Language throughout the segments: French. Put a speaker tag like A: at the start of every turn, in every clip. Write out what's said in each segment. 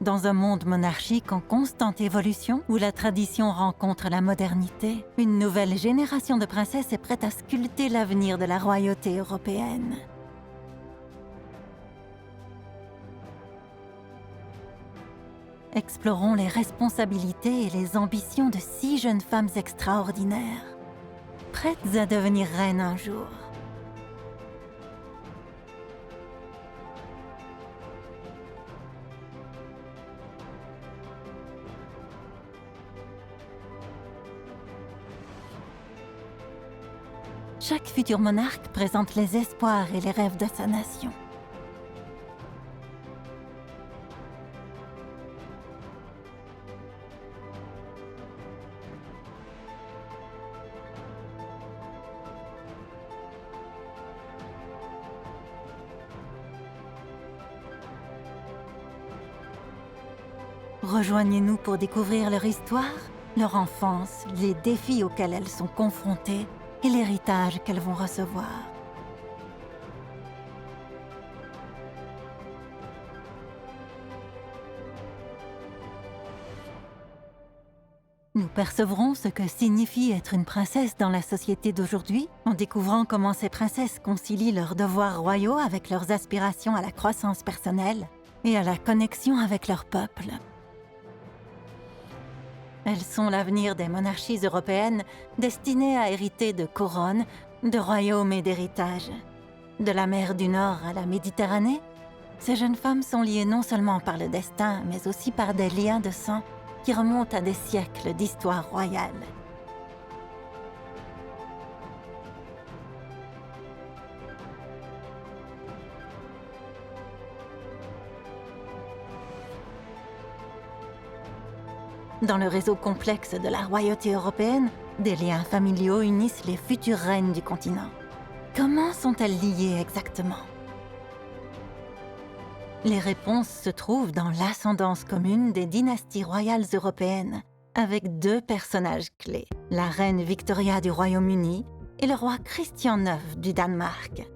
A: Dans un monde monarchique en constante évolution, où la tradition rencontre la modernité, une nouvelle génération de princesses est prête à sculpter l'avenir de la royauté européenne. Explorons les responsabilités et les ambitions de 6 jeunes femmes extraordinaires, prêtes à devenir reines un jour. Chaque futur monarque présente les espoirs et les rêves de sa nation. Rejoignez-nous pour découvrir leur histoire, leur enfance, les défis auxquels elles sont confrontées et l'héritage qu'elles vont recevoir. Nous percevrons ce que signifie être une princesse dans la société d'aujourd'hui, en découvrant comment ces princesses concilient leurs devoirs royaux avec leurs aspirations à la croissance personnelle et à la connexion avec leur peuple. Elles sont l'avenir des monarchies européennes destinées à hériter de couronnes, de royaumes et d'héritages. De la mer du Nord à la Méditerranée, ces jeunes femmes sont liées non seulement par le destin, mais aussi par des liens de sang qui remontent à des siècles d'histoire royale. Dans le réseau complexe de la royauté européenne, des liens familiaux unissent les futures reines du continent. Comment sont-elles liées exactement? Les réponses se trouvent dans l'ascendance commune des dynasties royales européennes, avec 2 personnages clés, la reine Victoria du Royaume-Uni et le roi Christian IX du Danemark.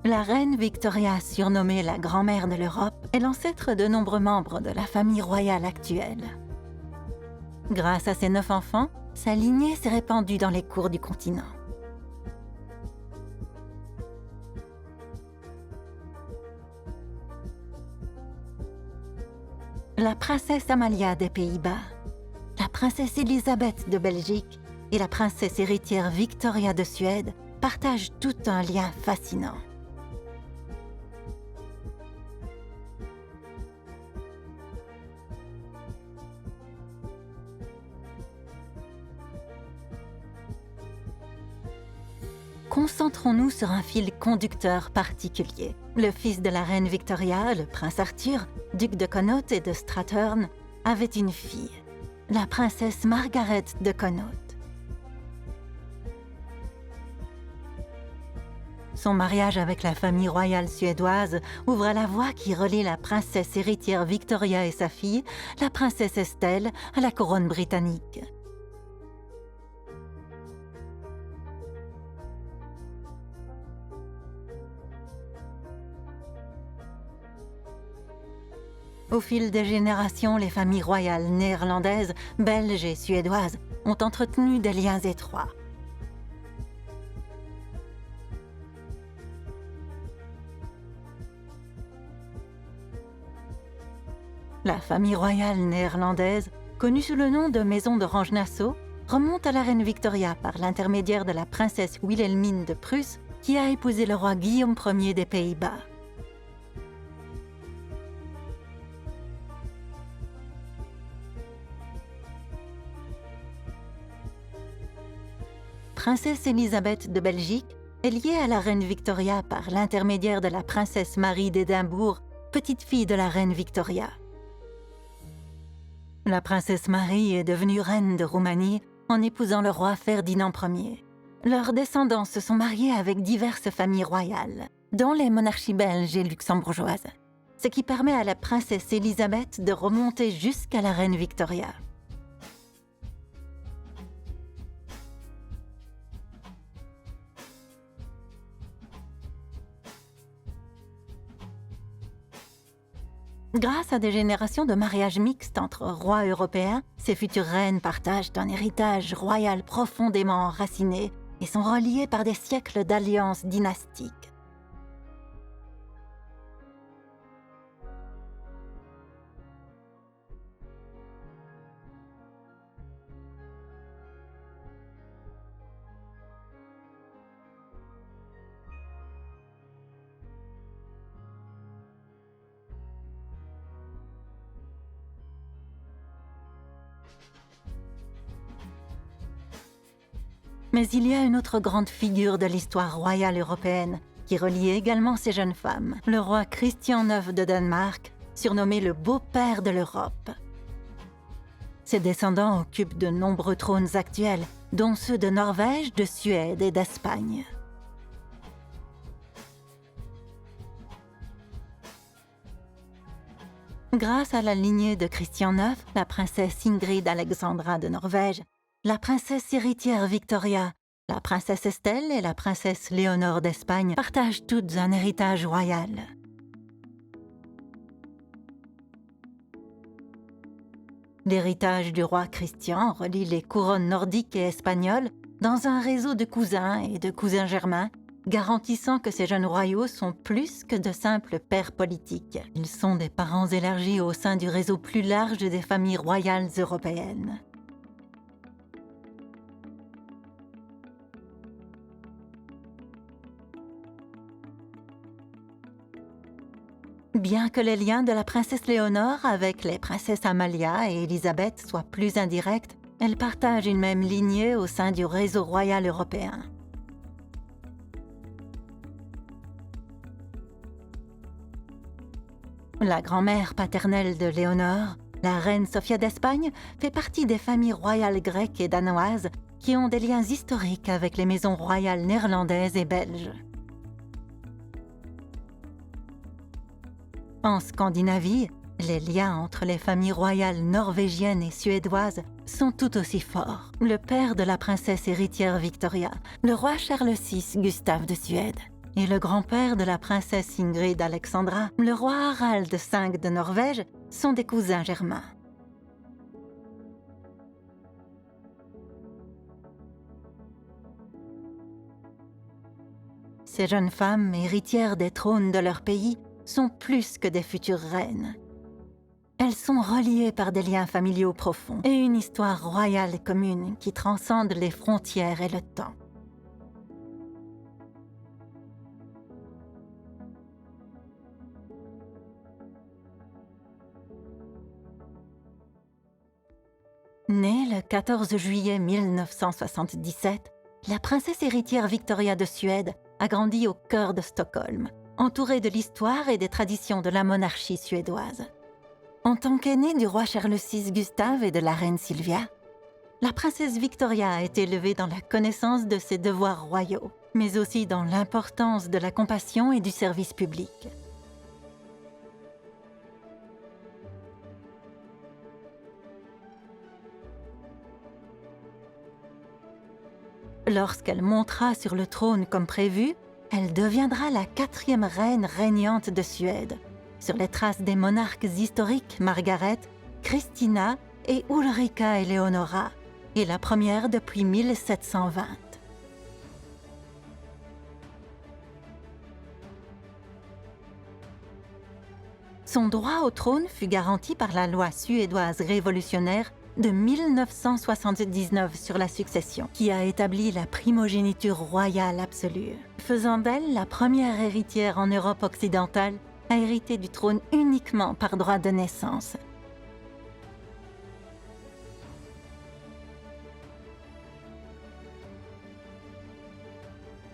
A: La reine Victoria, surnommée la grand-mère de l'Europe, est l'ancêtre de nombreux membres de la famille royale actuelle. Grâce à ses 9 enfants, sa lignée s'est répandue dans les cours du continent. La princesse Amalia des Pays-Bas, la princesse Elisabeth de Belgique et la princesse héritière Victoria de Suède partagent tout un lien fascinant. Concentrons-nous sur un fil conducteur particulier. Le fils de la reine Victoria, le prince Arthur, duc de Connaught et de Strathearn, avait une fille, la princesse Margaret de Connaught. Son mariage avec la famille royale suédoise ouvre la voie qui relie la princesse héritière Victoria et sa fille, la princesse Estelle, à la couronne britannique. Au fil des générations, les familles royales néerlandaises, belges et suédoises ont entretenu des liens étroits. La famille royale néerlandaise, connue sous le nom de Maison d'Orange-Nassau, remonte à la reine Victoria par l'intermédiaire de la princesse Wilhelmine de Prusse, qui a épousé le roi Guillaume Ier des Pays-Bas. Princesse Élisabeth de Belgique est liée à la reine Victoria par l'intermédiaire de la princesse Marie d'Édimbourg, petite-fille de la reine Victoria. La princesse Marie est devenue reine de Roumanie en épousant le roi Ferdinand Ier. Leurs descendants se sont mariés avec diverses familles royales, dont les monarchies belges et luxembourgeoises, ce qui permet à la princesse Élisabeth de remonter jusqu'à la reine Victoria. Grâce à des générations de mariages mixtes entre rois européens, ces futures reines partagent un héritage royal profondément enraciné et sont reliées par des siècles d'alliances dynastiques. Mais il y a une autre grande figure de l'histoire royale européenne qui relie également ces jeunes femmes, le roi Christian IX de Danemark, surnommé le beau-père de l'Europe. Ses descendants occupent de nombreux trônes actuels, dont ceux de Norvège, de Suède et d'Espagne. Grâce à la lignée de Christian IX, la princesse Ingrid Alexandra de Norvège, la princesse héritière Victoria, la princesse Estelle et la princesse Léonore d'Espagne partagent toutes un héritage royal. L'héritage du roi Christian relie les couronnes nordiques et espagnoles dans un réseau de cousins et de cousins germains, garantissant que ces jeunes royaux sont plus que de simples pères politiques. Ils sont des parents élargis au sein du réseau plus large des familles royales européennes. Bien que les liens de la princesse Léonore avec les princesses Amalia et Élisabeth soient plus indirects, elles partagent une même lignée au sein du réseau royal européen. La grand-mère paternelle de Léonore, la reine Sophia d'Espagne, fait partie des familles royales grecques et danoises qui ont des liens historiques avec les maisons royales néerlandaises et belges. En Scandinavie, les liens entre les familles royales norvégiennes et suédoises sont tout aussi forts. Le père de la princesse héritière Victoria, le roi Charles VI Gustave de Suède, et le grand-père de la princesse Ingrid Alexandra, le roi Harald V de Norvège, sont des cousins germains. Ces jeunes femmes, héritières des trônes de leur pays, sont plus que des futures reines. Elles sont reliées par des liens familiaux profonds et une histoire royale commune qui transcende les frontières et le temps. Née le 14 juillet 1977, la princesse héritière Victoria de Suède a grandi au cœur de Stockholm, entourée de l'histoire et des traditions de la monarchie suédoise. En tant qu'aînée du roi Charles VI Gustave et de la reine Sylvia, la princesse Victoria a été élevée dans la connaissance de ses devoirs royaux, mais aussi dans l'importance de la compassion et du service public. Lorsqu'elle montera sur le trône comme prévu, elle deviendra la 4e reine régnante de Suède, sur les traces des monarques historiques Margaret, Christina et Ulrika Eleonora, et la première depuis 1720. Son droit au trône fut garanti par la loi suédoise révolutionnaire de 1979 sur la succession, qui a établi la primogéniture royale absolue, faisant d'elle la première héritière en Europe occidentale à hériter du trône uniquement par droit de naissance.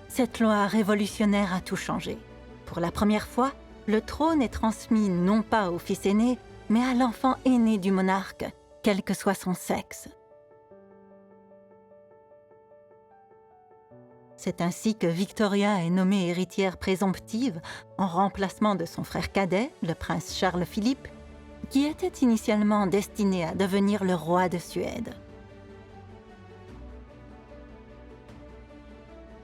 A: Cette loi révolutionnaire a tout changé. Pour la première fois, le trône est transmis non pas au fils aîné, mais à l'enfant aîné du monarque, quel que soit son sexe. C'est ainsi que Victoria est nommée héritière présomptive en remplacement de son frère cadet, le prince Charles-Philippe, qui était initialement destiné à devenir le roi de Suède.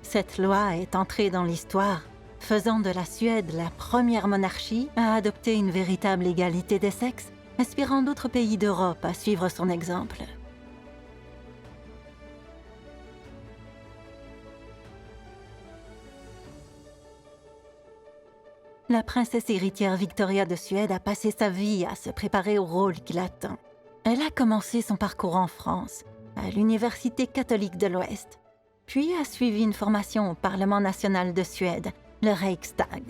A: Cette loi est entrée dans l'histoire, faisant de la Suède la première monarchie à adopter une véritable égalité des sexes, inspirant d'autres pays d'Europe à suivre son exemple. La princesse héritière Victoria de Suède a passé sa vie à se préparer au rôle qui l'attend. Elle a commencé son parcours en France, à l'Université catholique de l'Ouest, puis a suivi une formation au Parlement national de Suède, le Riksdag.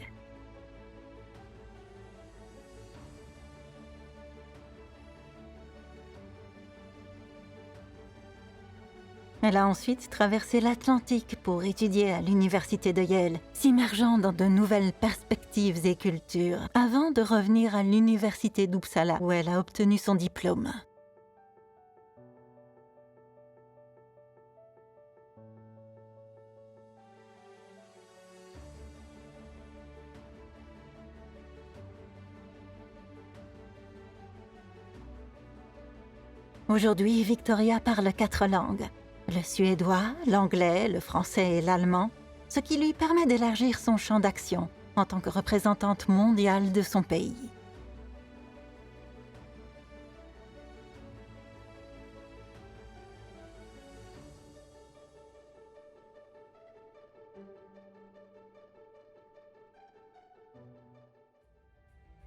A: Elle a ensuite traversé l'Atlantique pour étudier à l'université de Yale, s'immergeant dans de nouvelles perspectives et cultures, avant de revenir à l'université d'Uppsala où elle a obtenu son diplôme. Aujourd'hui, Victoria parle 4 langues. Le suédois, l'anglais, le français et l'allemand, ce qui lui permet d'élargir son champ d'action en tant que représentante mondiale de son pays.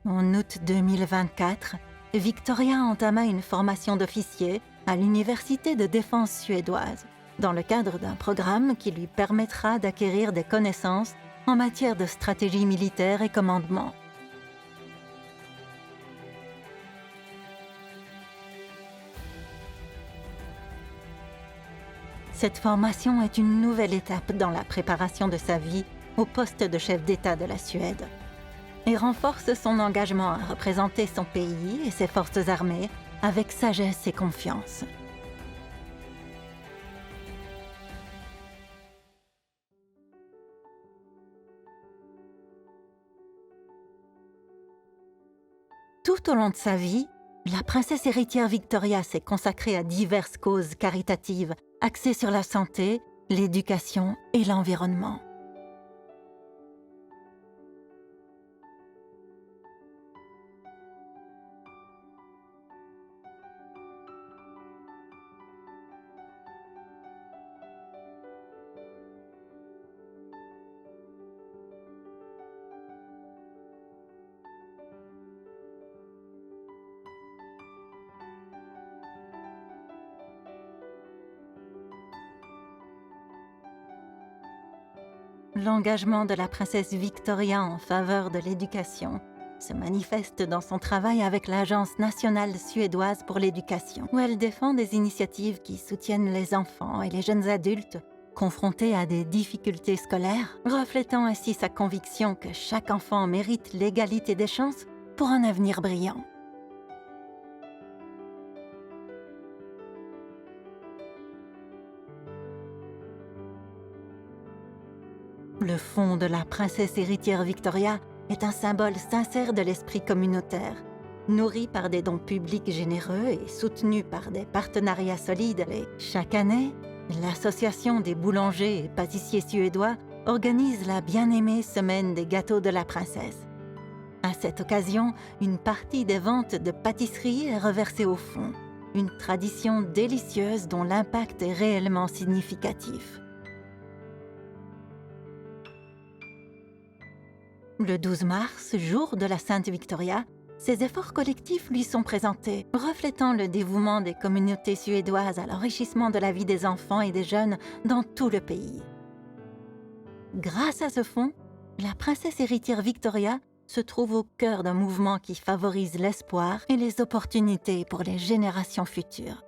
A: En août 2024, Victoria entama une formation d'officier à l'Université de défense suédoise, dans le cadre d'un programme qui lui permettra d'acquérir des connaissances en matière de stratégie militaire et commandement. Cette formation est une nouvelle étape dans la préparation de sa vie au poste de chef d'État de la Suède et renforce son engagement à représenter son pays et ses forces armées avec sagesse et confiance. Tout au long de sa vie, la princesse héritière Victoria s'est consacrée à diverses causes caritatives axées sur la santé, l'éducation et l'environnement. L'engagement de la princesse Victoria en faveur de l'éducation se manifeste dans son travail avec l'Agence nationale suédoise pour l'éducation, où elle défend des initiatives qui soutiennent les enfants et les jeunes adultes confrontés à des difficultés scolaires, reflétant ainsi sa conviction que chaque enfant mérite l'égalité des chances pour un avenir brillant. Le fond de la princesse héritière Victoria est un symbole sincère de l'esprit communautaire. Nourri par des dons publics généreux et soutenu par des partenariats solides, chaque année, l'Association des boulangers et pâtissiers suédois organise la bien-aimée Semaine des gâteaux de la princesse. À cette occasion, une partie des ventes de pâtisseries est reversée au fond, une tradition délicieuse dont l'impact est réellement significatif. Le 12 mars, jour de la Sainte Victoria, ces efforts collectifs lui sont présentés, reflétant le dévouement des communautés suédoises à l'enrichissement de la vie des enfants et des jeunes dans tout le pays. Grâce à ce fonds, la princesse héritière Victoria se trouve au cœur d'un mouvement qui favorise l'espoir et les opportunités pour les générations futures.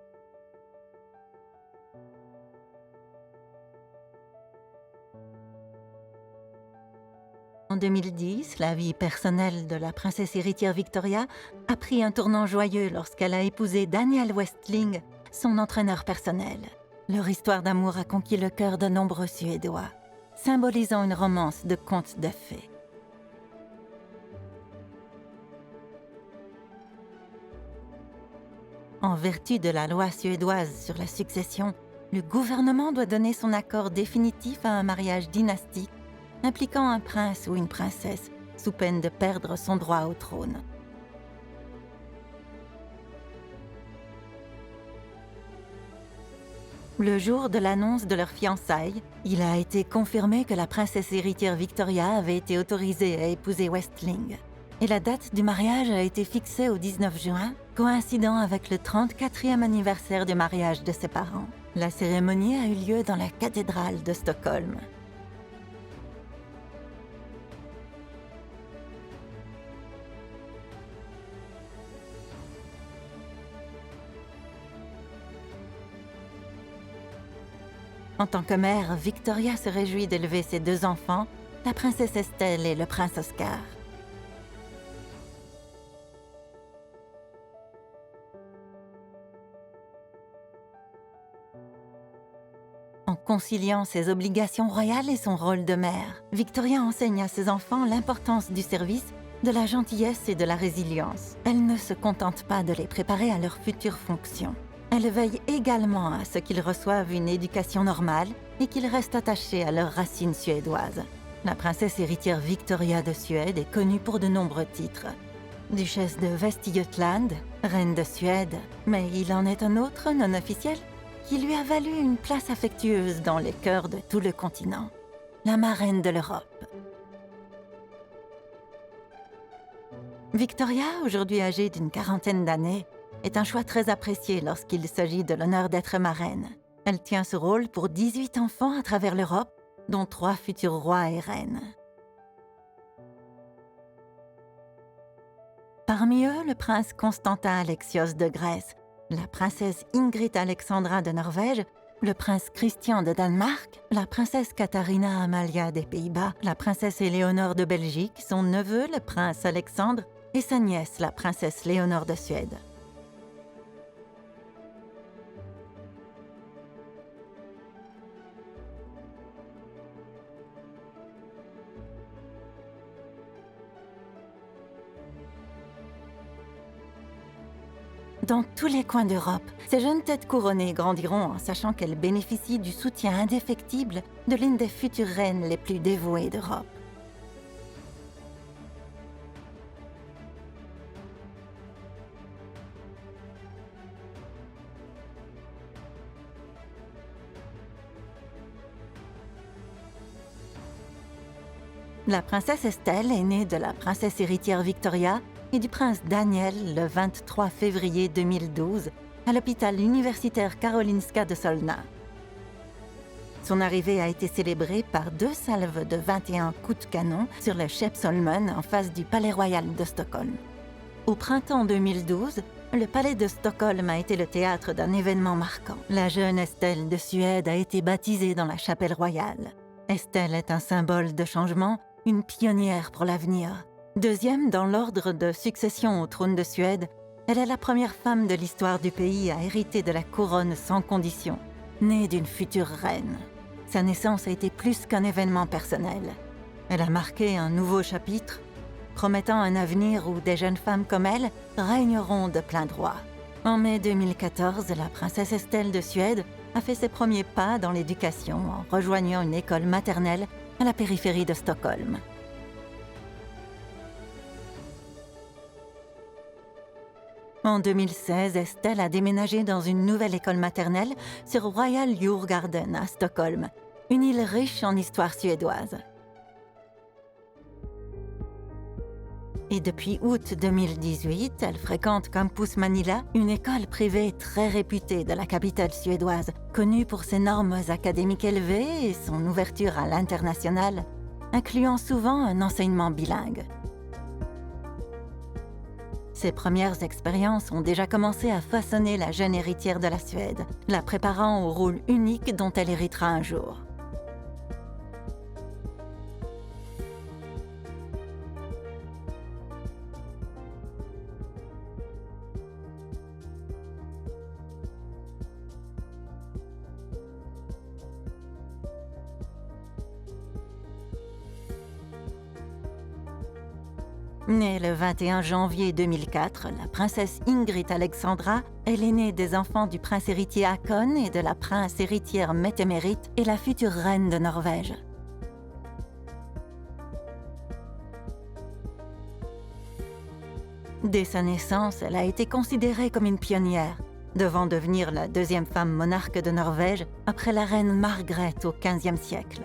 A: En 2010, la vie personnelle de la princesse héritière Victoria a pris un tournant joyeux lorsqu'elle a épousé Daniel Westling, son entraîneur personnel. Leur histoire d'amour a conquis le cœur de nombreux Suédois, symbolisant une romance de conte de fées. En vertu de la loi suédoise sur la succession, le gouvernement doit donner son accord définitif à un mariage dynastique impliquant un prince ou une princesse, sous peine de perdre son droit au trône. Le jour de l'annonce de leur fiançailles, il a été confirmé que la princesse héritière Victoria avait été autorisée à épouser Westling. Et la date du mariage a été fixée au 19 juin, coïncidant avec le 34e anniversaire du mariage de ses parents. La cérémonie a eu lieu dans la cathédrale de Stockholm. En tant que mère, Victoria se réjouit d'élever ses 2 enfants, la princesse Estelle et le prince Oscar. En conciliant ses obligations royales et son rôle de mère, Victoria enseigne à ses enfants l'importance du service, de la gentillesse et de la résilience. Elle ne se contente pas de les préparer à leurs futures fonctions. Elle veille également à ce qu'ils reçoivent une éducation normale et qu'ils restent attachés à leurs racines suédoises. La princesse héritière Victoria de Suède est connue pour de nombreux titres. Duchesse de Västergötland, reine de Suède, mais il en est un autre non officiel qui lui a valu une place affectueuse dans les cœurs de tout le continent, la marraine de l'Europe. Victoria, aujourd'hui âgée d'une 40aine d'années, est un choix très apprécié lorsqu'il s'agit de l'honneur d'être marraine. Elle tient ce rôle pour 18 enfants à travers l'Europe, dont 3 futurs rois et reines. Parmi eux, le prince Constantin Alexios de Grèce, la princesse Ingrid Alexandra de Norvège, le prince Christian de Danemark, la princesse Katharina Amalia des Pays-Bas, la princesse Éléonore de Belgique, son neveu, le prince Alexandre, et sa nièce, la princesse Léonore de Suède. Dans tous les coins d'Europe, ces jeunes têtes couronnées grandiront en sachant qu'elles bénéficient du soutien indéfectible de l'une des futures reines les plus dévouées d'Europe. La princesse Estelle est née de la princesse héritière Victoria et du prince Daniel le 23 février 2012 à l'hôpital universitaire Karolinska de Solna. Son arrivée a été célébrée par 2 salves de 21 coups de canon sur le Skeppsholmen en face du Palais royal de Stockholm. Au printemps 2012, le palais de Stockholm a été le théâtre d'un événement marquant. La jeune Estelle de Suède a été baptisée dans la chapelle royale. Estelle est un symbole de changement, une pionnière pour l'avenir. Deuxième dans l'ordre de succession au trône de Suède, elle est la première femme de l'histoire du pays à hériter de la couronne sans condition, née d'une future reine. Sa naissance a été plus qu'un événement personnel. Elle a marqué un nouveau chapitre, promettant un avenir où des jeunes femmes comme elle régneront de plein droit. En mai 2014, la princesse Estelle de Suède a fait ses premiers pas dans l'éducation en rejoignant une école maternelle à la périphérie de Stockholm. En 2016, Estelle a déménagé dans une nouvelle école maternelle sur Royal Djurgården à Stockholm, une île riche en histoire suédoise. Et depuis août 2018, elle fréquente Campus Manila, une école privée très réputée de la capitale suédoise, connue pour ses normes académiques élevées et son ouverture à l'international, incluant souvent un enseignement bilingue. Ses premières expériences ont déjà commencé à façonner la jeune héritière de la Suède, la préparant au rôle unique dont elle héritera un jour. Née le 21 janvier 2004, la princesse Ingrid Alexandra est l'aînée des enfants du prince héritier Haakon et de la prince héritière Mette-Marit et la future reine de Norvège. Dès sa naissance, elle a été considérée comme une pionnière, devant devenir la deuxième femme monarque de Norvège après la reine Margrethe au XVe siècle.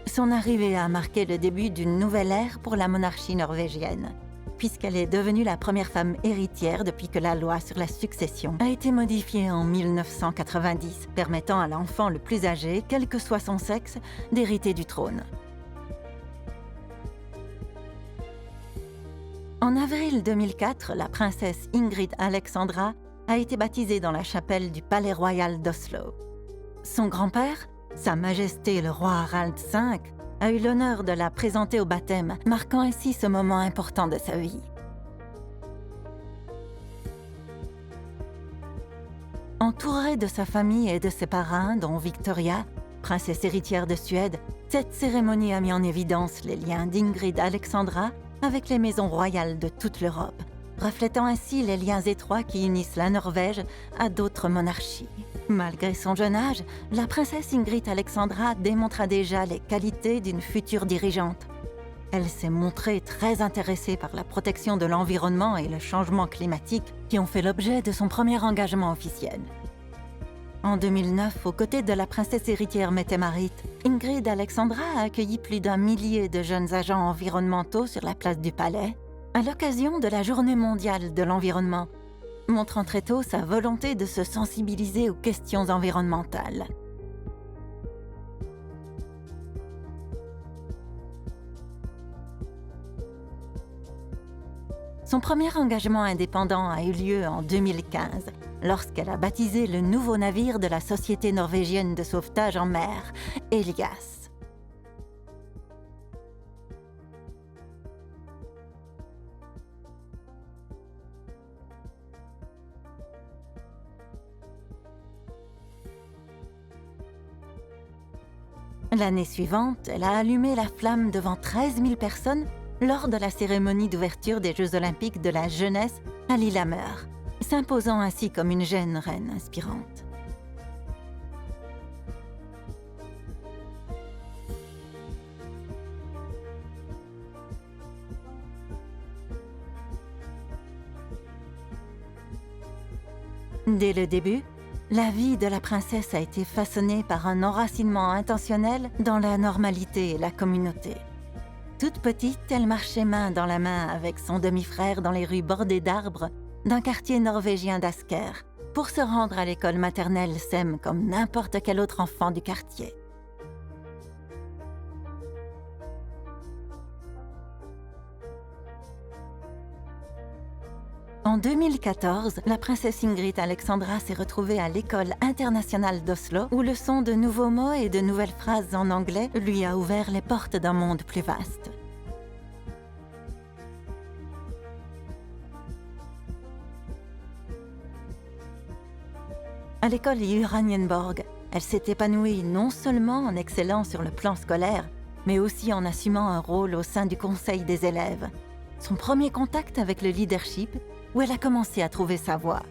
A: Son arrivée a marqué le début d'une nouvelle ère pour la monarchie norvégienne, puisqu'elle est devenue la première femme héritière depuis que la loi sur la succession a été modifiée en 1990, permettant à l'enfant le plus âgé, quel que soit son sexe, d'hériter du trône. En avril 2004, la princesse Ingrid Alexandra a été baptisée dans la chapelle du Palais royal d'Oslo. Son grand-père, Sa Majesté le roi Harald V, a eu l'honneur de la présenter au baptême, marquant ainsi ce moment important de sa vie. Entourée de sa famille et de ses parrains, dont Victoria, princesse héritière de Suède, cette cérémonie a mis en évidence les liens d'Ingrid Alexandra avec les maisons royales de toute l'Europe, reflétant ainsi les liens étroits qui unissent la Norvège à d'autres monarchies. Malgré son jeune âge, la princesse Ingrid Alexandra démontra déjà les qualités d'une future dirigeante. Elle s'est montrée très intéressée par la protection de l'environnement et le changement climatique qui ont fait l'objet de son premier engagement officiel. En 2009, aux côtés de la princesse héritière Mette-Marit, Ingrid Alexandra a accueilli plus d'1 millier de jeunes agents environnementaux sur la place du Palais, à l'occasion de la Journée mondiale de l'environnement, montrant très tôt sa volonté de se sensibiliser aux questions environnementales. Son premier engagement indépendant a eu lieu en 2015, lorsqu'elle a baptisé le nouveau navire de la Société norvégienne de sauvetage en mer, Elias. L'année suivante, elle a allumé la flamme devant 13 000 personnes lors de la cérémonie d'ouverture des Jeux olympiques de la jeunesse à Lillehammer, s'imposant ainsi comme une jeune reine inspirante. Dès le début, la vie de la princesse a été façonnée par un enracinement intentionnel dans la normalité et la communauté. Toute petite, elle marchait main dans la main avec son demi-frère dans les rues bordées d'arbres d'un quartier norvégien d'Asker pour se rendre à l'école maternelle SEM comme n'importe quel autre enfant du quartier. En 2014, la princesse Ingrid Alexandra s'est retrouvée à l'école internationale d'Oslo, où le son de nouveaux mots et de nouvelles phrases en anglais lui a ouvert les portes d'un monde plus vaste. À l'école Uranienborg, elle s'est épanouie non seulement en excellant sur le plan scolaire, mais aussi en assumant un rôle au sein du conseil des élèves. Son premier contact avec le leadership, où elle a commencé à trouver sa voie.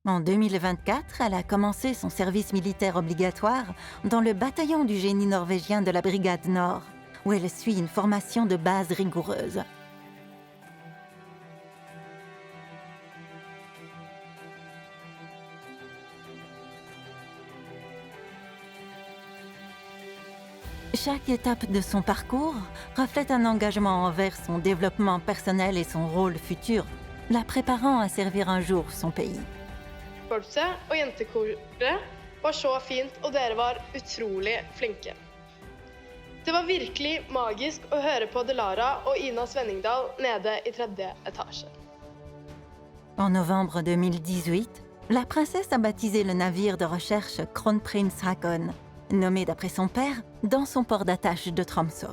A: En 2024, elle a commencé son service militaire obligatoire dans le bataillon du génie norvégien de la Brigade Nord, où elle suit une formation de base rigoureuse. Chaque étape de son parcours reflète un engagement envers son développement personnel et son rôle futur, la préparant à servir un jour son pays.
B: Korpset og jentekoret var så fint, og dere var utrolig flinke. Det var virkelig magisk å høre på Delara og Ina Svenningdal nede i 3. étage.
A: En novembre 2018, la princesse a baptisé le navire de recherche Kronprins Haakon, nommé d'après son père, dans son port d'attache de Tromsø.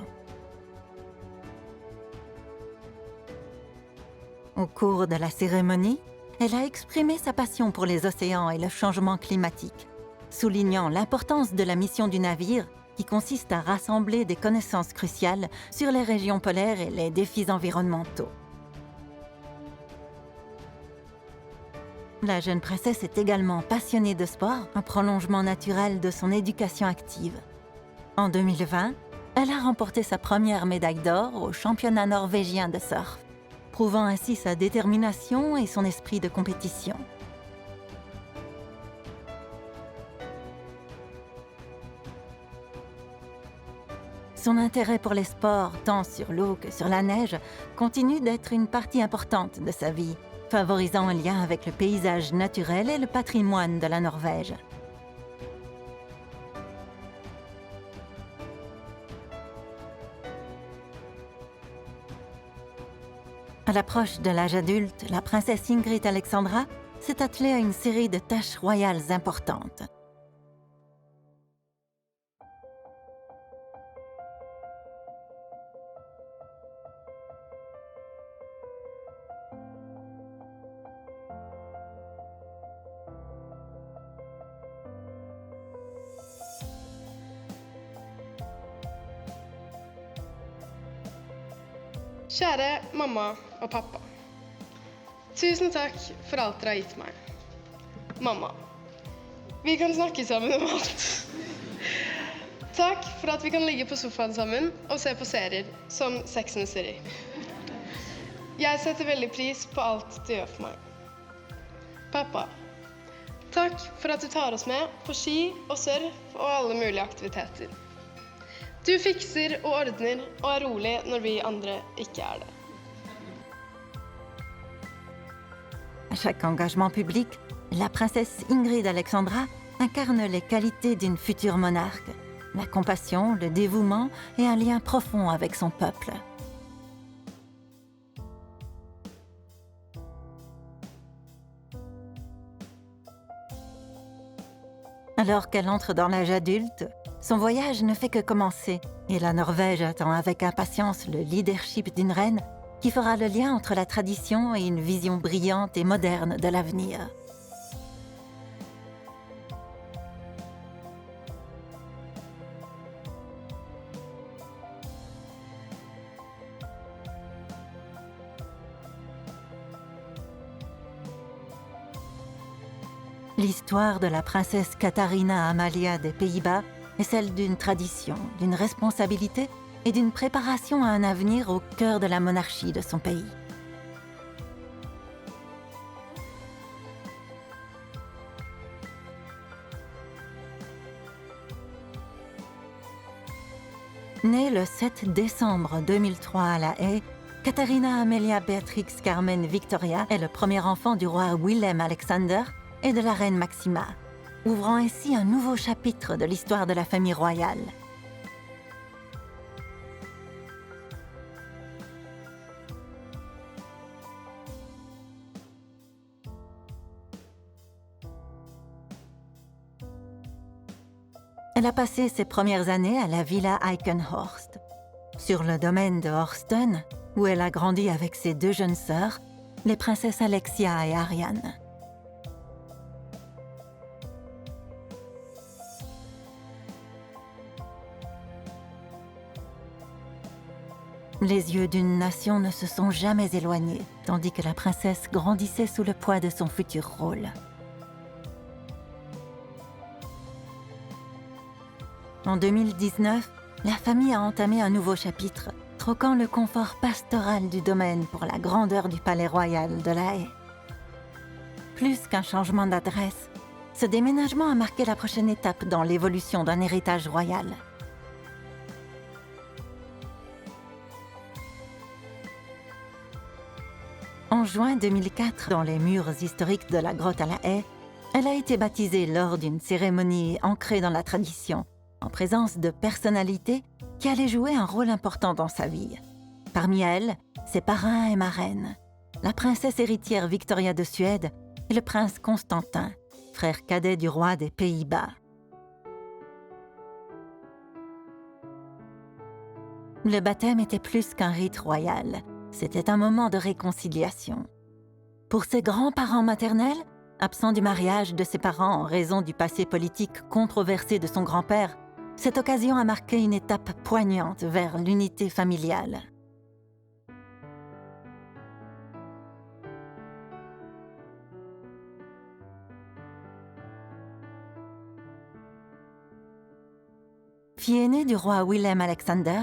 A: Au cours de la cérémonie, elle a exprimé sa passion pour les océans et le changement climatique, soulignant l'importance de la mission du navire qui consiste à rassembler des connaissances cruciales sur les régions polaires et les défis environnementaux. La jeune princesse est également passionnée de sport, un prolongement naturel de son éducation active. En 2020, elle a remporté sa première médaille d'or au championnat norvégien de surf, prouvant ainsi sa détermination et son esprit de compétition. Son intérêt pour les sports, tant sur l'eau que sur la neige, continue d'être une partie importante de sa vie, favorisant un lien avec le paysage naturel et le patrimoine de la Norvège. À l'approche de l'âge adulte, la princesse Ingrid Alexandra s'est attelée à une série de tâches royales importantes.
B: Kjære mamma og pappa. Tusen takk for alt dere har gitt meg. Mamma, vi kan snakke sammen om alt. Takk for at vi kan ligge på sofaen sammen og se på serier som Sex and the City. Jeg setter veldig pris på alt du gjør for meg. Pappa, takk for at du tar oss med på ski og surf og alle mulige aktiviteter. Du fikser og ordner og er rolig når vi andre ikke er det.
A: À chaque engagement public, la princesse Ingrid Alexandra incarne les qualités d'une future monarque, la compassion, le dévouement et un lien profond avec son peuple. Alors qu'elle entre dans l'âge adulte, son voyage ne fait que commencer et la Norvège attend avec impatience le leadership d'une reine qui fera le lien entre la tradition et une vision brillante et moderne de l'avenir. L'histoire de la princesse Katharina Amalia des Pays-Bas est celle d'une tradition, d'une responsabilité et d'une préparation à un avenir au cœur de la monarchie de son pays. Née le 7 décembre 2003 à La Haye, Katharina Amelia Beatrix Carmen Victoria est le premier enfant du roi Willem Alexander et de la reine Maxima, ouvrant ainsi un nouveau chapitre de l'histoire de la famille royale. Elle a passé ses premières années à la villa Eikenhorst, sur le domaine de Horsten, où elle a grandi avec ses deux jeunes sœurs, les princesses Alexia et Ariane. Les yeux d'une nation ne se sont jamais éloignés, tandis que la princesse grandissait sous le poids de son futur rôle. En 2019, la famille a entamé un nouveau chapitre, troquant le confort pastoral du domaine pour la grandeur du palais royal de La Haye. Plus qu'un changement d'adresse, ce déménagement a marqué la prochaine étape dans l'évolution d'un héritage royal. En juin 2004, dans les murs historiques de la grotte à La Haye, elle a été baptisée lors d'une cérémonie ancrée dans la tradition, en présence de personnalités qui allaient jouer un rôle important dans sa vie. Parmi elles, ses parrains et marraines, la princesse héritière Victoria de Suède et le prince Constantin, frère cadet du roi des Pays-Bas. Le baptême était plus qu'un rite royal. C'était un moment de réconciliation. Pour ses grands-parents maternels, absents du mariage de ses parents en raison du passé politique controversé de son grand-père, cette occasion a marqué une étape poignante vers l'unité familiale. Fille aînée du roi Willem Alexander,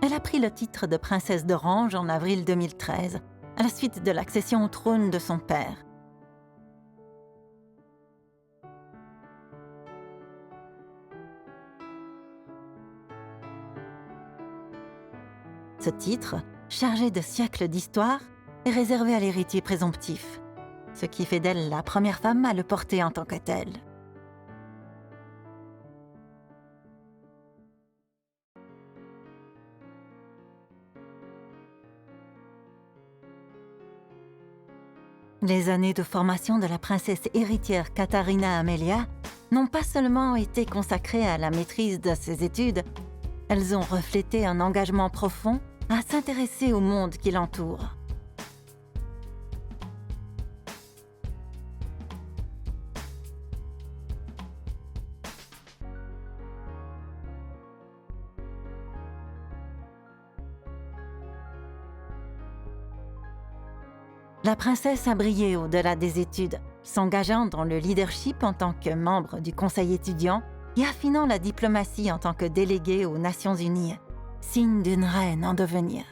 A: elle a pris le titre de princesse d'Orange en avril 2013, à la suite de l'accession au trône de son père. Ce titre, chargé de siècles d'histoire, est réservé à l'héritier présomptif, ce qui fait d'elle la première femme à le porter en tant que telle. Les années de formation de la princesse héritière Katharina Amelia n'ont pas seulement été consacrées à la maîtrise de ses études, elles ont reflété un engagement profond à s'intéresser au monde qui l'entoure. La princesse a brillé au-delà des études, s'engageant dans le leadership en tant que membre du conseil étudiant et affinant la diplomatie en tant que déléguée aux Nations Unies, signe d'une reine en devenir.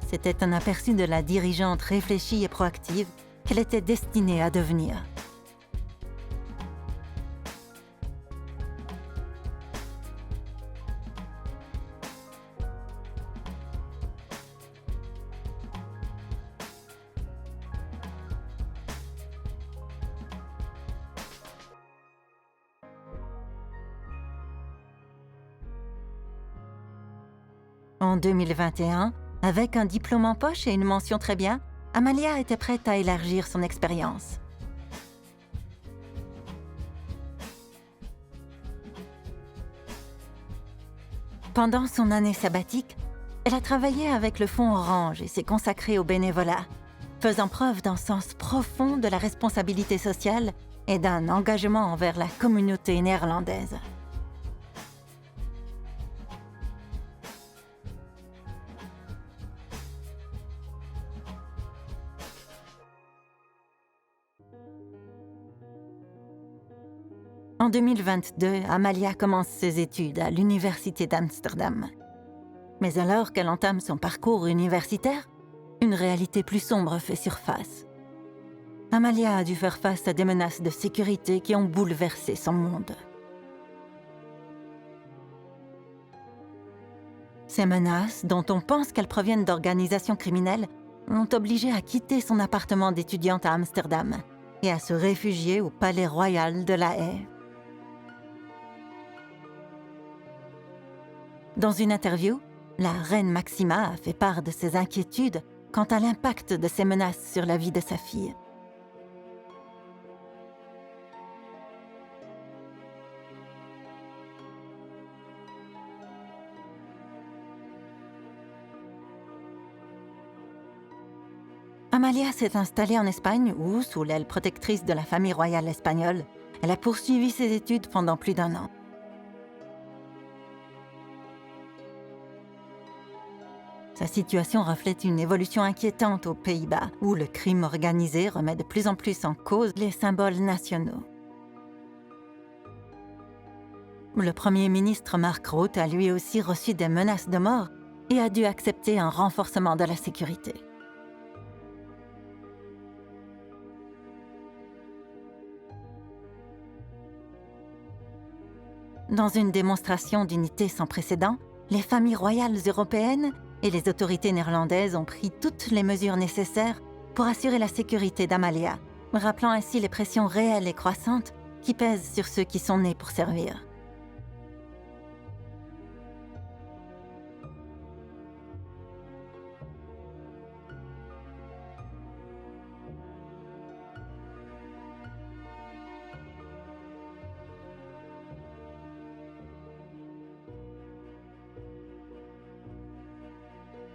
A: C'était un aperçu de la dirigeante réfléchie et proactive qu'elle était destinée à devenir. En 2021, avec un diplôme en poche et une mention très bien, Amalia était prête à élargir son expérience. Pendant son année sabbatique, elle a travaillé avec le Fonds Orange et s'est consacrée au bénévolat, faisant preuve d'un sens profond de la responsabilité sociale et d'un engagement envers la communauté néerlandaise. En 2022, Amalia commence ses études à l'Université d'Amsterdam. Mais alors qu'elle entame son parcours universitaire, une réalité plus sombre fait surface. Amalia a dû faire face à des menaces de sécurité qui ont bouleversé son monde. Ces menaces, dont on pense qu'elles proviennent d'organisations criminelles, l'ont obligée à quitter son appartement d'étudiante à Amsterdam et à se réfugier au Palais Royal de La Haye. Dans une interview, la reine Maxima a fait part de ses inquiétudes quant à l'impact de ces menaces sur la vie de sa fille. Amalia s'est installée en Espagne où, sous l'aile protectrice de la famille royale espagnole, elle a poursuivi ses études pendant plus d'1 an. Sa situation reflète une évolution inquiétante aux Pays-Bas, où le crime organisé remet de plus en plus en cause les symboles nationaux. Le Premier ministre Mark Rutte a lui aussi reçu des menaces de mort et a dû accepter un renforcement de la sécurité. Dans une démonstration d'unité sans précédent, les familles royales européennes et les autorités néerlandaises ont pris toutes les mesures nécessaires pour assurer la sécurité d'Amalia, rappelant ainsi les pressions réelles et croissantes qui pèsent sur ceux qui sont nés pour servir.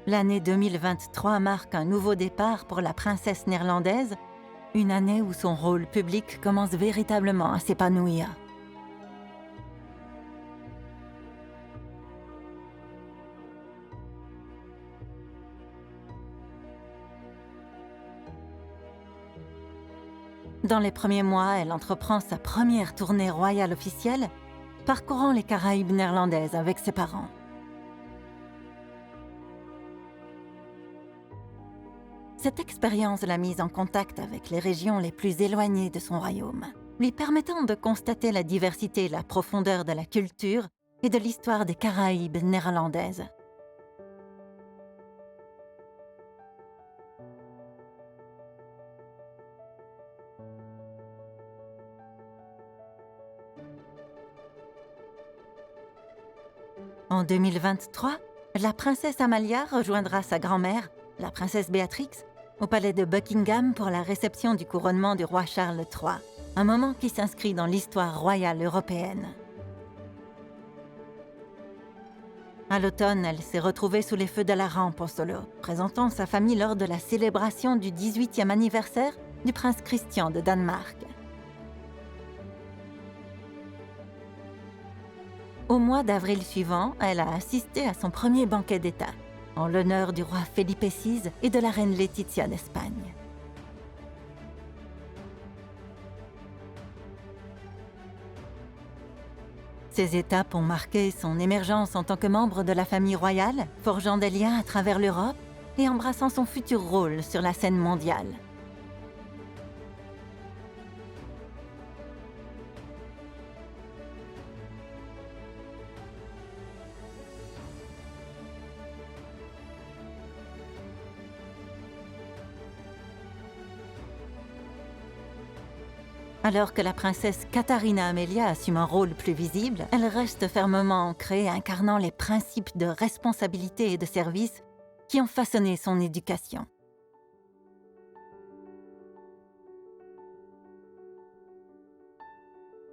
A: L'année 2023 marque un nouveau départ pour la princesse néerlandaise, une année où son rôle public commence véritablement à s'épanouir. Dans les premiers mois, elle entreprend sa première tournée royale officielle, parcourant les Caraïbes néerlandaises avec ses parents. Cette expérience l'a mise en contact avec les régions les plus éloignées de son royaume, lui permettant de constater la diversité et la profondeur de la culture et de l'histoire des Caraïbes néerlandaises. En 2023, la princesse Amalia rejoindra sa grand-mère, la princesse Béatrix, au palais de Buckingham pour la réception du couronnement du roi Charles III, un moment qui s'inscrit dans l'histoire royale européenne. À l'automne, elle s'est retrouvée sous les feux de la rampe au solo, présentant sa famille lors de la célébration du 18e anniversaire du prince Christian de Danemark. Au mois d'avril suivant, elle a assisté à son premier banquet d'État, en l'honneur du roi Felipe VI et de la reine Laetitia d'Espagne. Ces étapes ont marqué son émergence en tant que membre de la famille royale, forgeant des liens à travers l'Europe et embrassant son futur rôle sur la scène mondiale. Alors que la princesse Katharina Amelia assume un rôle plus visible, elle reste fermement ancrée, incarnant les principes de responsabilité et de service qui ont façonné son éducation.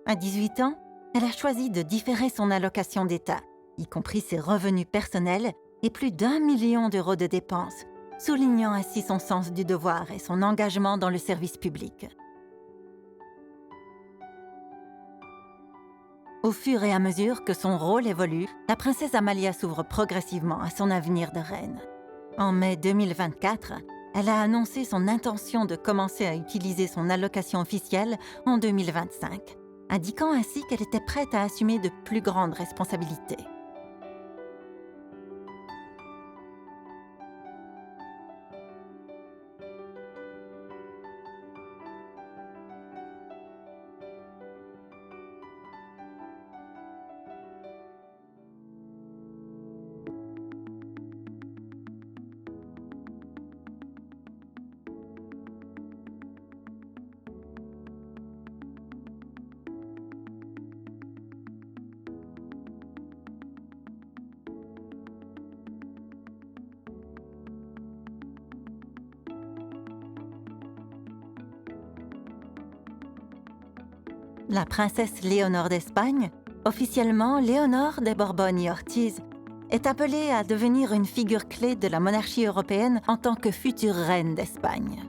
A: À 18 ans, elle a choisi de différer son allocation d'État, y compris ses revenus personnels et plus d'1 million d'euros de dépenses, soulignant ainsi son sens du devoir et son engagement dans le service public. Au fur et à mesure que son rôle évolue, la princesse Amalia s'ouvre progressivement à son avenir de reine. En mai 2024, elle a annoncé son intention de commencer à utiliser son allocation officielle en 2025, indiquant ainsi qu'elle était prête à assumer de plus grandes responsabilités. La princesse Léonore d'Espagne, officiellement Léonore de Borbón y Ortiz, est appelée à devenir une figure clé de la monarchie européenne en tant que future reine d'Espagne.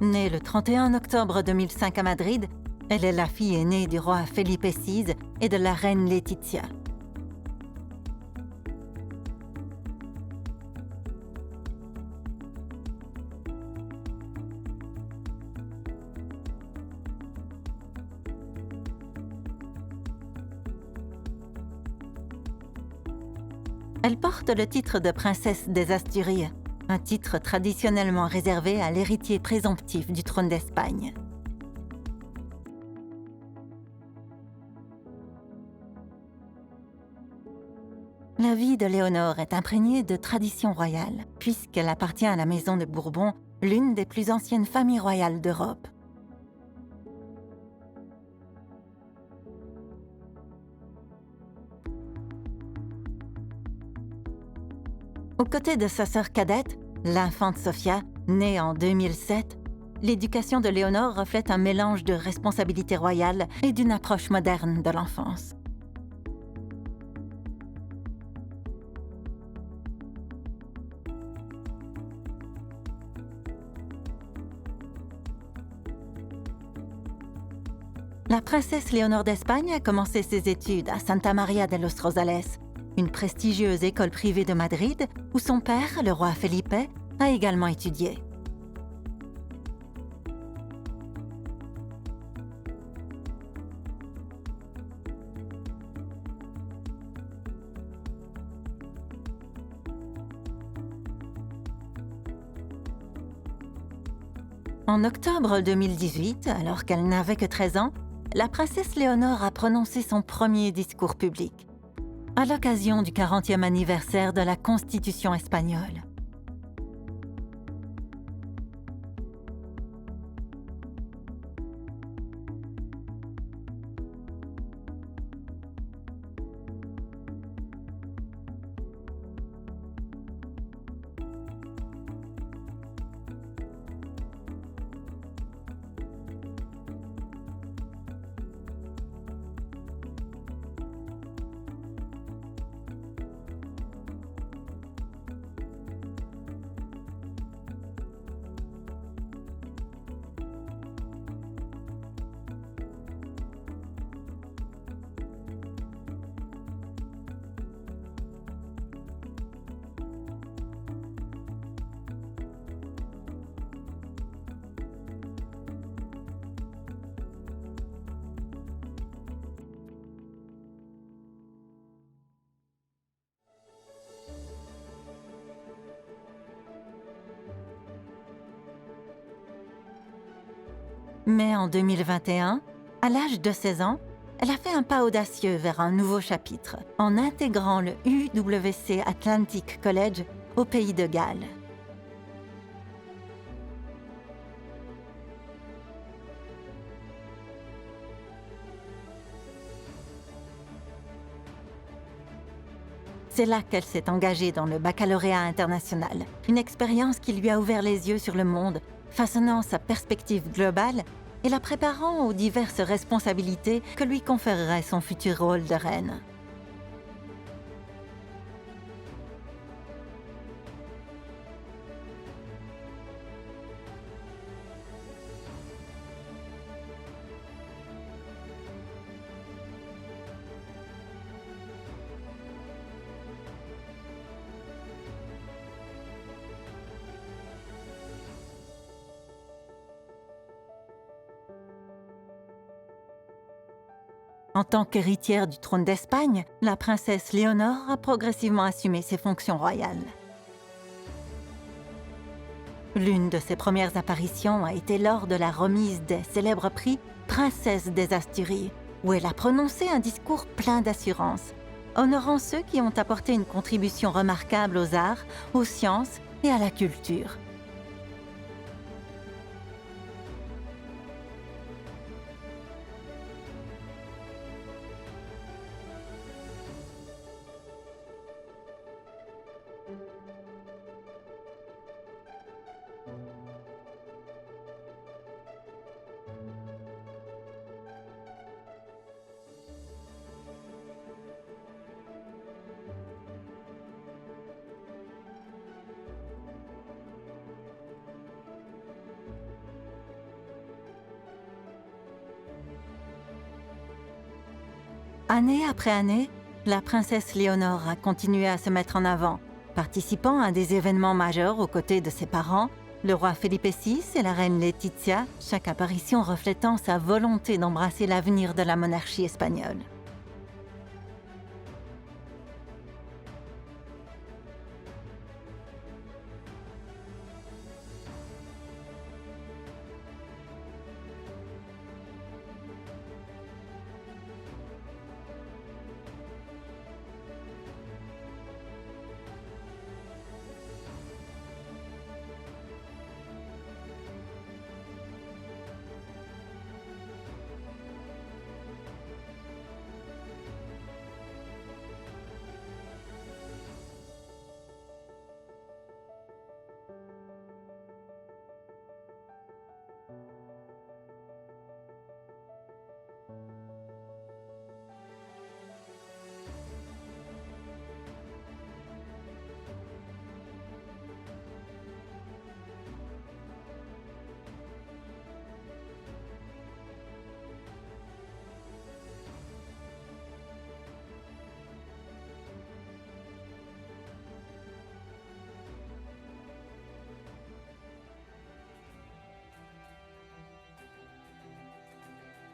A: Née le 31 octobre 2005 à Madrid, elle est la fille aînée du roi Felipe VI et de la reine Laetitia. Elle porte le titre de princesse des Asturies, un titre traditionnellement réservé à l'héritier présomptif du trône d'Espagne. La vie de Léonore est imprégnée de traditions royales, puisqu'elle appartient à la maison de Bourbon, l'une des plus anciennes familles royales d'Europe. Aux côtés de sa sœur cadette, l'infante Sofia, née en 2007, l'éducation de Léonore reflète un mélange de responsabilité royale et d'une approche moderne de l'enfance. La princesse Léonore d'Espagne a commencé ses études à Santa María de los Rosales, une prestigieuse école privée de Madrid où son père, le roi Felipe, a également étudié. En octobre 2018, alors qu'elle n'avait que 13 ans, la princesse Léonore a prononcé son premier discours public, à l'occasion du 40e anniversaire de la Constitution espagnole. Mais en 2021, à l'âge de 16 ans, elle a fait un pas audacieux vers un nouveau chapitre en intégrant le UWC Atlantic College au pays de Galles. C'est là qu'elle s'est engagée dans le baccalauréat international, une expérience qui lui a ouvert les yeux sur le monde, façonnant sa perspective globale et la préparant aux diverses responsabilités que lui conférerait son futur rôle de reine. En tant qu'héritière du trône d'Espagne, la princesse Léonore a progressivement assumé ses fonctions royales. L'une de ses premières apparitions a été lors de la remise des célèbres prix Princesse des Asturies, où elle a prononcé un discours plein d'assurance, honorant ceux qui ont apporté une contribution remarquable aux arts, aux sciences et à la culture. Année après année, la princesse Léonore a continué à se mettre en avant, participant à des événements majeurs aux côtés de ses parents, le roi Felipe VI et la reine Laetitia, chaque apparition reflétant sa volonté d'embrasser l'avenir de la monarchie espagnole.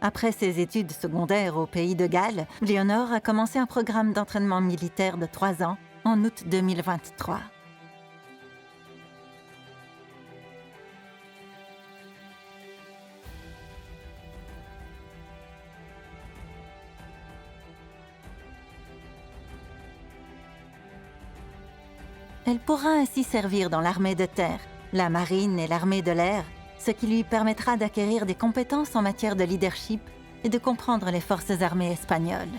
A: Après ses études secondaires au pays de Galles, Léonore a commencé un programme d'entraînement militaire de 3 ans en août 2023. Elle pourra ainsi servir dans l'armée de terre, la marine et l'armée de l'air, ce qui lui permettra d'acquérir des compétences en matière de leadership et de comprendre les forces armées espagnoles.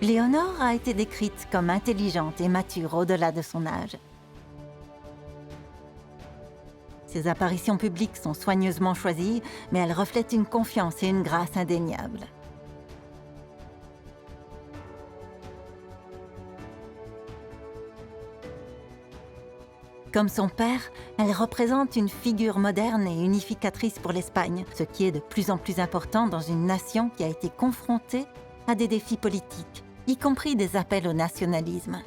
A: Léonore a été décrite comme intelligente et mature au-delà de son âge. Ses apparitions publiques sont soigneusement choisies, mais elles reflètent une confiance et une grâce indéniables. Comme son père, elle représente une figure moderne et unificatrice pour l'Espagne, ce qui est de plus en plus important dans une nation qui a été confrontée à des défis politiques, y compris des appels au nationalisme.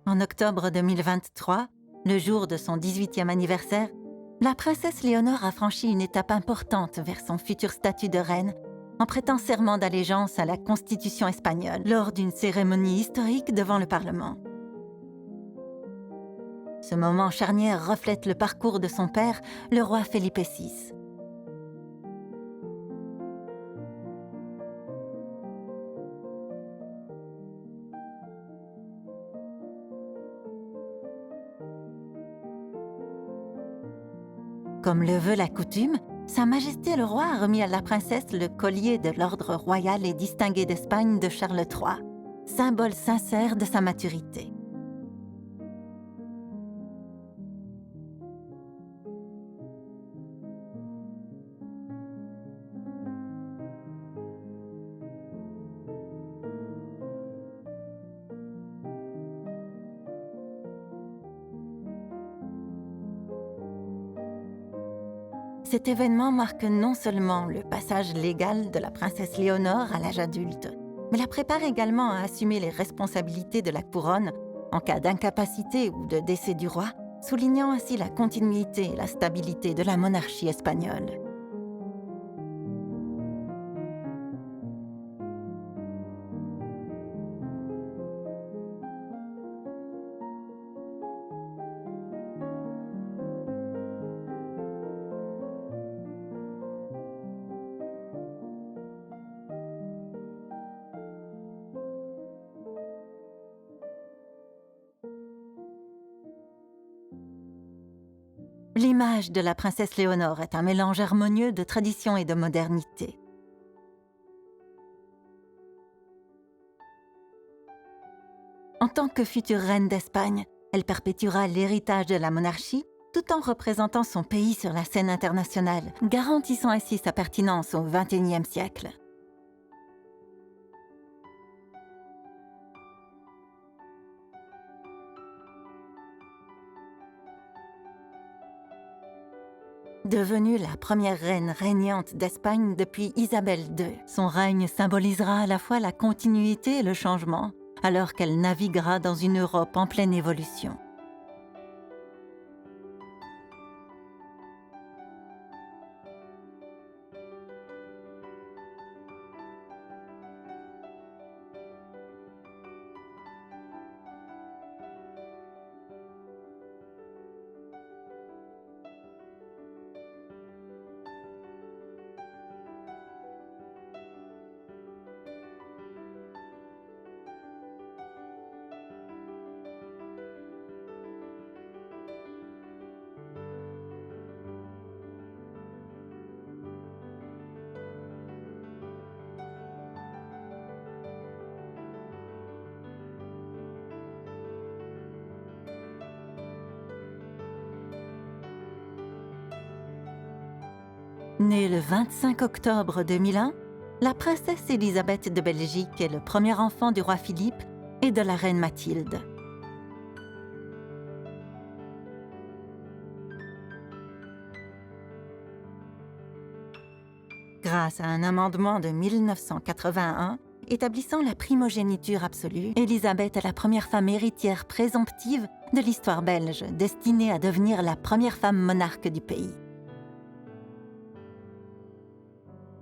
A: En octobre 2023, le jour de son 18e anniversaire, la princesse Léonore a franchi une étape importante vers son futur statut de reine en prêtant serment d'allégeance à la Constitution espagnole lors d'une cérémonie historique devant le Parlement. Ce moment charnière reflète le parcours de son père, le roi Felipe VI. Comme le veut la coutume, Sa Majesté le roi a remis à la princesse le collier de l'ordre royal et distingué d'Espagne de Charles III, symbole sincère de sa maturité. Cet événement marque non seulement le passage légal de la princesse Léonore à l'âge adulte, mais la prépare également à assumer les responsabilités de la couronne en cas d'incapacité ou de décès du roi, soulignant ainsi la continuité et la stabilité de la monarchie espagnole. L'image de la princesse Léonore est un mélange harmonieux de tradition et de modernité. En tant que future reine d'Espagne, elle perpétuera l'héritage de la monarchie tout en représentant son pays sur la scène internationale, garantissant ainsi sa pertinence au XXIe siècle. Devenue la première reine régnante d'Espagne depuis Isabelle II, son règne symbolisera à la fois la continuité et le changement, alors qu'elle naviguera dans une Europe en pleine évolution. Née le 25 octobre 2001, la princesse Élisabeth de Belgique est le premier enfant du roi Philippe et de la reine Mathilde. Grâce à un amendement de 1981 établissant la primogéniture absolue, Élisabeth est la première femme héritière présomptive de l'histoire belge, destinée à devenir la première femme monarque du pays.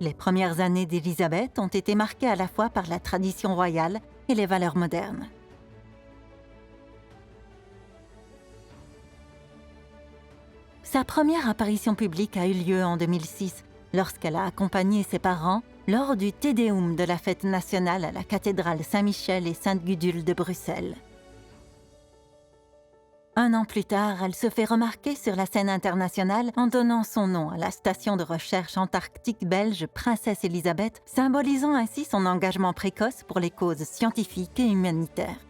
A: Les premières années d'Élisabeth ont été marquées à la fois par la tradition royale et les valeurs modernes. Sa première apparition publique a eu lieu en 2006, lorsqu'elle a accompagné ses parents lors du Te Deum de la fête nationale à la cathédrale Saint-Michel et Sainte-Gudule de Bruxelles. Un an plus tard, elle se fait remarquer sur la scène internationale en donnant son nom à la station de recherche antarctique belge Princesse Élisabeth, symbolisant ainsi son engagement précoce pour les causes scientifiques et humanitaires.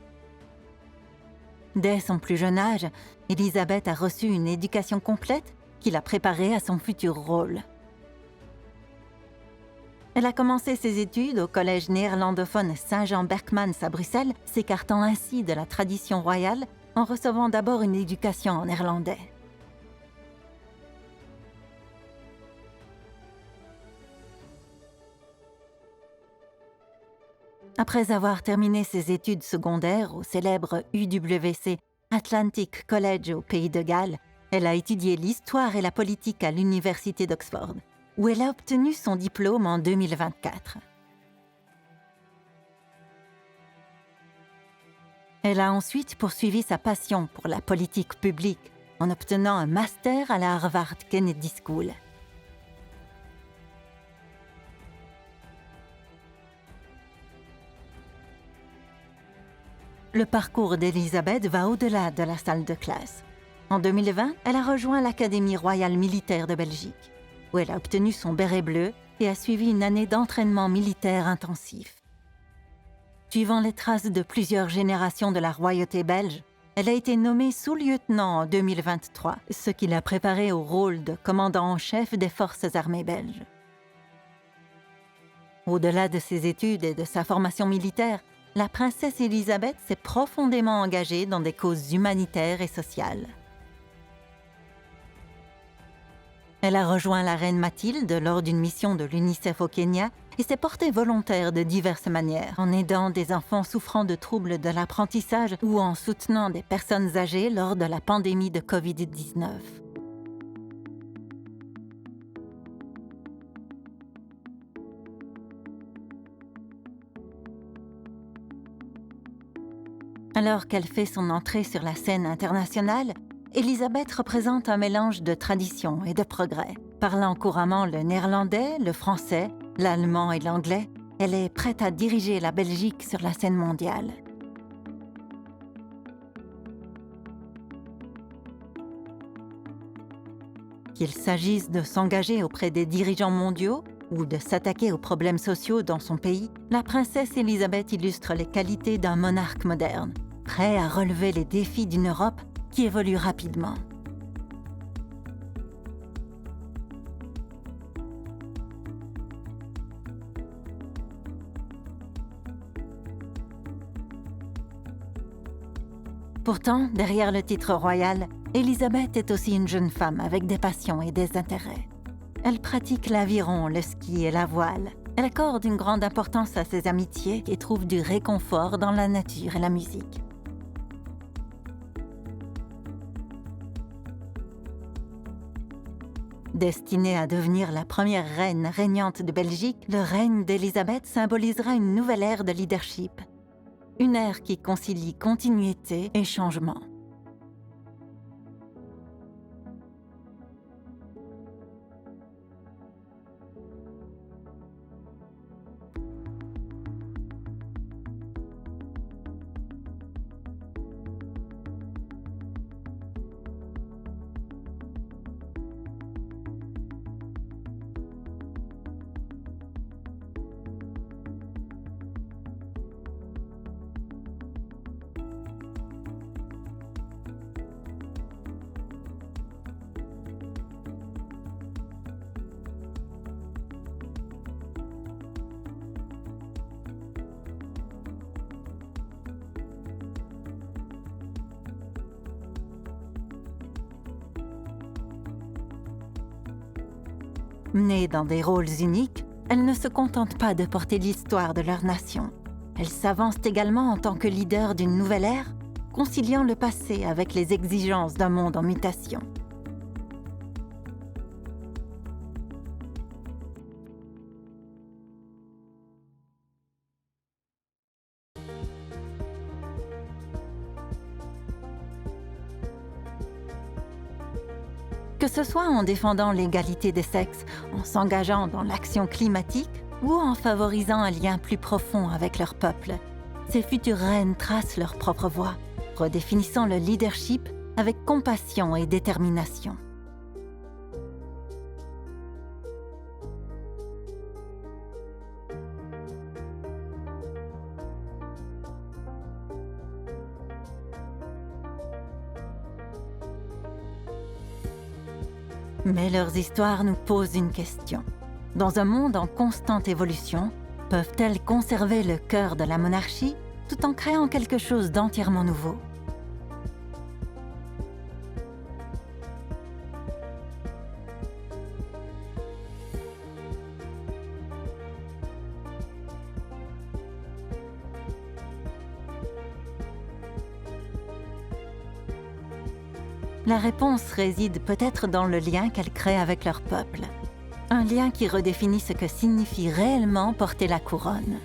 A: Dès son plus jeune âge, Élisabeth a reçu une éducation complète qui l'a préparée à son futur rôle. Elle a commencé ses études au collège néerlandophone Saint-Jean Berckmans à Bruxelles, s'écartant ainsi de la tradition royale en recevant d'abord une éducation en néerlandais. Après avoir terminé ses études secondaires au célèbre UWC Atlantic College au Pays de Galles, elle a étudié l'histoire et la politique à l'Université d'Oxford, où elle a obtenu son diplôme en 2024. Elle a ensuite poursuivi sa passion pour la politique publique en obtenant un master à la Harvard Kennedy School. Le parcours d'Élisabeth va au-delà de la salle de classe. En 2020, elle a rejoint l'Académie royale militaire de Belgique, où elle a obtenu son béret bleu et a suivi une année d'entraînement militaire intensif. Suivant les traces de plusieurs générations de la royauté belge, elle a été nommée sous-lieutenant en 2023, ce qui l'a préparée au rôle de commandant en chef des forces armées belges. Au-delà de ses études et de sa formation militaire, la princesse Élisabeth s'est profondément engagée dans des causes humanitaires et sociales. Elle a rejoint la reine Mathilde lors d'une mission de l'UNICEF au Kenya et s'est portée volontaire de diverses manières, en aidant des enfants souffrant de troubles de l'apprentissage ou en soutenant des personnes âgées lors de la pandémie de COVID-19. Alors qu'elle fait son entrée sur la scène internationale, Élisabeth représente un mélange de tradition et de progrès. Parlant couramment le néerlandais, le français, l'allemand et l'anglais, elle est prête à diriger la Belgique sur la scène mondiale. Qu'il s'agisse de s'engager auprès des dirigeants mondiaux ou de s'attaquer aux problèmes sociaux dans son pays, la princesse Élisabeth illustre les qualités d'un monarque moderne, prêt à relever les défis d'une Europe qui évolue rapidement. Pourtant, derrière le titre royal, Élisabeth est aussi une jeune femme avec des passions et des intérêts. Elle pratique l'aviron, le ski et la voile. Elle accorde une grande importance à ses amitiés et trouve du réconfort dans la nature et la musique. Destinée à devenir la première reine régnante de Belgique, le règne d'Élisabeth symbolisera une nouvelle ère de leadership. Une ère qui concilie continuité et changement. Nées dans des rôles uniques, elles ne se contentent pas de porter l'histoire de leur nation. Elles s'avancent également en tant que leaders d'une nouvelle ère, conciliant le passé avec les exigences d'un monde en mutation. Que ce soit en défendant l'égalité des sexes, en s'engageant dans l'action climatique ou en favorisant un lien plus profond avec leur peuple, ces futures reines tracent leur propre voie, redéfinissant le leadership avec compassion et détermination. Mais leurs histoires nous posent une question. Dans un monde en constante évolution, peuvent-elles conserver le cœur de la monarchie tout en créant quelque chose d'entièrement nouveau? La réponse réside peut-être dans le lien qu'elles créent avec leur peuple. Un lien qui redéfinit ce que signifie réellement porter la couronne.